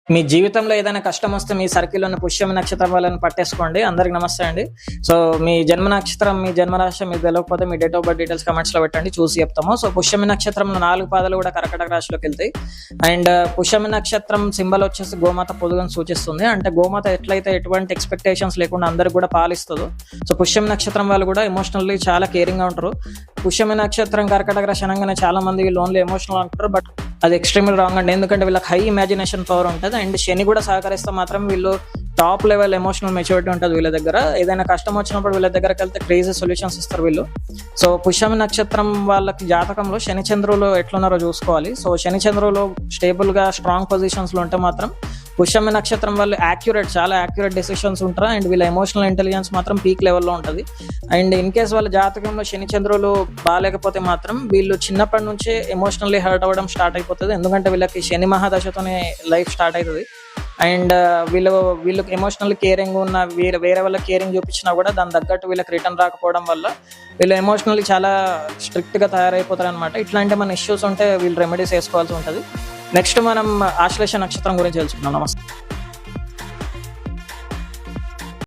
మీ జీవితంలో ఏదైనా కష్టం వస్తే మీ సర్కిల్‌లోని పుష్యమి నక్షత్రం వాళ్ళని పట్టేసుకోండి. అందరికి నమస్తే అండి. సో, మీ జన్మ నక్షత్రం, మీ జన్మరాశి మీకు తెలవకపోతే మీ డేట్ ఆఫ్ బర్త్ డీటెయిల్స్ కామెంట్స్‌లో పెట్టండి చూసి చెప్తాము. సో, పుష్యమి నక్షత్రంలో 4 పాదాలు కూడా కర్కాటక రాశిలోకెళ్తాయి. అండ్ పుష్యమి నక్షత్రం సింబల్ వచ్చేసి గోమాత పొదుగును సూచిస్తుంది. అంటే గోమాత ఎట్లయితే ఎటువంటి ఎక్స్‌పెక్టేషన్స్ లేకుండా అందరికి కూడా పాలిస్తదో, సో పుష్యమి నక్షత్రం వాళ్ళు కూడా ఎమోషనల్లీ చాలా కేరింగ్‌గా ఉంటారు. పుష్యమి నక్షత్రం కర్కాటక రాశి అనంగానే చాలా మంది వీళ్ళు ఓన్లీ ఎమోషనల్ అంటారు. బట్ అది ఎక్స్ట్రీమ్‌లీ రాంగ్ అండి. ఎందుకంటే వీళ్ళకి హై ఇమాజినేషన్ పవర్ ఉంటది. అండ్ శని కూడా సహకరిస్తే మాత్రం వీళ్ళు టాప్ లెవెల్ ఎమోషనల్ మెచ్యూరిటీ ఉంటుంది వీళ్ళ దగ్గర. ఏదైనా కష్టం వచ్చినప్పుడు వీళ్ళ దగ్గరికి వెళ్తే క్రేజీ సొల్యూషన్స్ ఇస్తారు వీళ్ళు. సో పుష్యమి నక్షత్రం వాళ్ళకి జాతకంలో శని చంద్రులు ఎట్లున్నారో చూసుకోవాలి. సో శని చంద్రులు స్టేబుల్ గా స్ట్రాంగ్ పొజిషన్స్ లో ఉంటే మాత్రం పుష్యమి నక్షత్రం వాళ్ళు చాలా యాక్యురేట్ డెసిషన్స్ ఉంటారు. అండ్ వీళ్ళ ఎమోషనల్ ఇంటెలిజెన్స్ మాత్రం పీక్ లెవెల్లో ఉంటుంది. అండ్ ఇన్ కేస్ వాళ్ళ జాతకంలో శని చంద్రులు బాగాలేకపోతే మాత్రం వీళ్ళు చిన్నప్పటి నుంచే ఎమోషనల్లీ హర్ట్ అవ్వడం స్టార్ట్ అయిపోతుంది. ఎందుకంటే వీళ్ళకి శని మహాదశతోనే లైఫ్ స్టార్ట్ అవుతుంది. అండ్ వీళ్ళకి ఎమోషనల్ కేరింగ్ ఉన్న వేరే వాళ్ళ కేరింగ్ చూపించినా కూడా దాని తగ్గట్టు వీళ్ళకి రిటర్న్ రాకపోవడం వల్ల వీళ్ళు ఎమోషనల్లీ చాలా స్ట్రిక్ట్గా తయారైపోతారు అనమాట. ఇట్లాంటి మన ఇష్యూస్ ఉంటే వీళ్ళు రెమెడీస్ వేసుకోవాల్సి ఉంటుంది. నెక్స్ట్ మనం ఆశ్లేష నక్షత్రం గురించి తెలుసుకుందాం. నమస్తే.